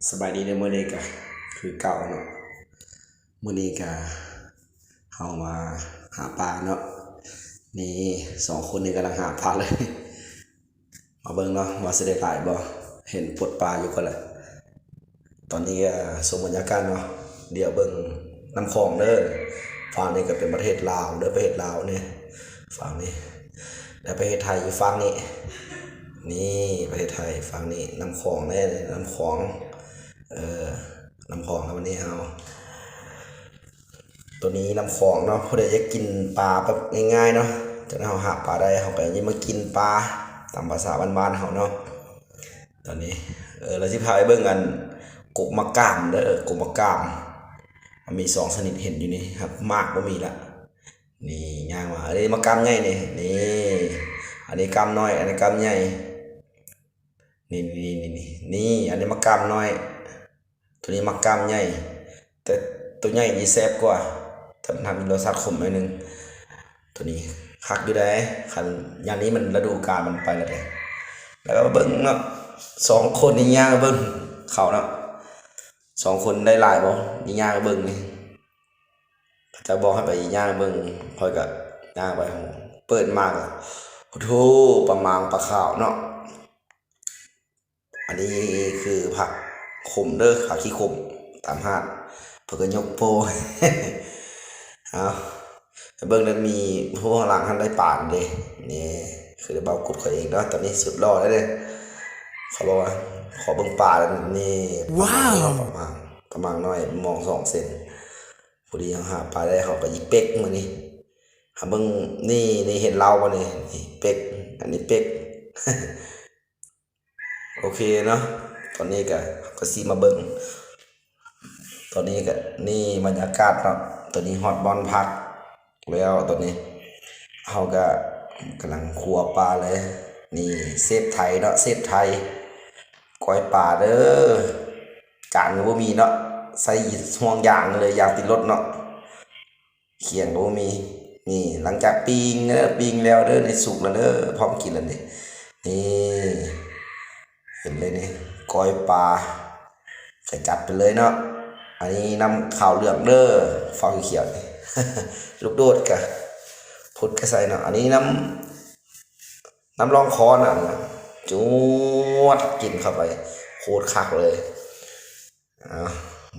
สบายดีในมื้อนี้ก็คือเก่าเนาะมื้อนี้ก็เฮามาหาปลาเนาะนี่2 คนนี่กำลังหาปลาเลยมาเบิ่งเนาะว่าสิได้หลายบ่เห็นปลดปลาอยู่ก็แหละตอนนี้ก็ชมบรรยากาศเนาะเดี๋ยวเบิ่งน้ำคลองเด้อฝั่งนี้ก็เป็นประเทศลาวเด้อประเทศลาวนี่ฝั่งนี้แล้วประเทศไทยอยู่ฝั่งนี้นี่ประเทศไทยฝั่งนี้น้ำคลองแน่น้ำคลองเอ่อน้ำคลองแล้ววันนี้เอาตัวนี้น้ำคลองเนาะผู้ใดอยากกินปลาแบบง่ายๆเนาะจะได้เราหาปลาได้เขาก็ยิ่งมากินปลาตามภาษาบ้านๆเขาเนาะตอนนี้เราสิพาไปเบิ่งกันกบมะกามเด้อกบมะกามมันมี2 ชนิดเห็นอยู่นี่ครับมากบ่มีละนี่ย่างมาอันนี้มะกามใหญ่นี่อันนี้กามน้อยอันนี้กามใหญ่นี่อันนี้มะกามน้อยตัวนี้มะกามใหญ่แต่ตัวใหญ่นี่แซ่บกว่าถ้ามันทำรสชาติขมหน่อยนึงตัวนี้คักอยู่ได้คันอย่างนี้มันฤดูกาลมันไปแล้วเด้แล้วก็เบิ่งเนาะ2 คนนี่ย่างเบิ่งเขาเนาะ2 คนได้หลายบ่นี่ย่างเบิ่งนี่จะบอกให้ไปย่างเบิ่งพอยก็ย่างไปเปิดมากอ่ะโอ้โธปลาหมางปลาขาวเนาะอันนี้คือผักขมเด้อผักขี้ขมตามหาดเพิ่นก็ยกโปเอาเบิ่งนั้นมีพวกหลังท่านได้ป่านเด้นี่คือได้เบากดเขาเองเนาะตอนนี้สุดหล่อแล้วเด้เขาบอกว่าขอเบิ่งป่าแล้วนี่ว้าวประมาณน้อยมอง2 เซนพอดีหาปลาได้เขาก็ยิเป็กมื้อนี้หาเบิ่งนี่เห็นเราบ่นี่เป็กอันนี้เป็ก โอเคเนาะตอนนี้ก็สิมาเบิ่งตอนนี้ก็นี่บรรยากาศเนาะตัวนี้ฮอตบอลพักแล้วตอนนี้เฮาก็กำลังคั่วปลาเลยนี่เซฟไทยเนาะเซฟไทยก้อยปลาเด้อจานก็บ่มีเนาะใส่ห่วงยางเลยยางติดรถเนาะเขียงก็บ่มีนี่หลังจากปิ้งแล้วเด้อในสุกแล้วเด้อพร้อมกินแล้วนี่เห็นเลยนี่ก้อยปลาใส่จัดไปเลยเนาะอันนี้น้ำขาวเหลืองเด้อฟองเขียวนี่ ลูกโดดกะพุดกระใส่เนาะอันนี้น้ำรองคอน่ะจวดกินเข้าไปโคตรคักเลย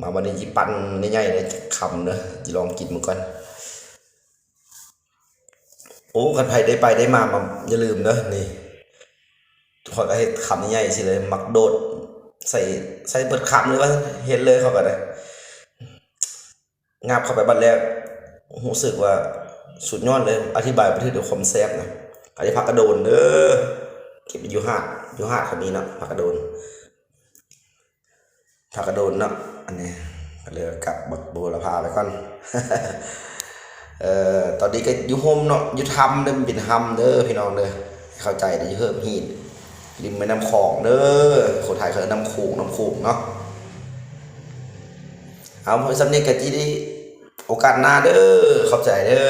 มาวันนี้จิปั่นใหญ่ๆเลยจะคำเนอะจะลองกินมันก่อนโอ้กันไผได้ไปได้มาอย่าลืมเนอะนี่ขอให้คำใหญ่ๆสิเลยมักโดดใส่เปิดคำเลยว่าเห็นเลยเขาก็ได้งับเข้าไปบัดแรกรู้สึกว่าสุดยอดเลยอธิบายไปถึงความแซ่บนะอันนี้ผักกระโดนเด้อเก็บอยู่หาดเขามีเนาะผักกระโดนเนาะอันนี้ก็เลยกลับบักบัวละพาไปก่อน ตอนนี้ก็อยู่โฮมเนาะอยู่ทำเด้อเป็นทำเด้อพี่น้องเด้อเข้าใจเด้ออยู่เพิ่มฮีดริมแม่น้ำคลองเด้อคนไทยเขาน้ำโขงเนาะเอาพอสำเนียงกะจีดีโอกาสหน้าเด้อเข้าใจเด้อ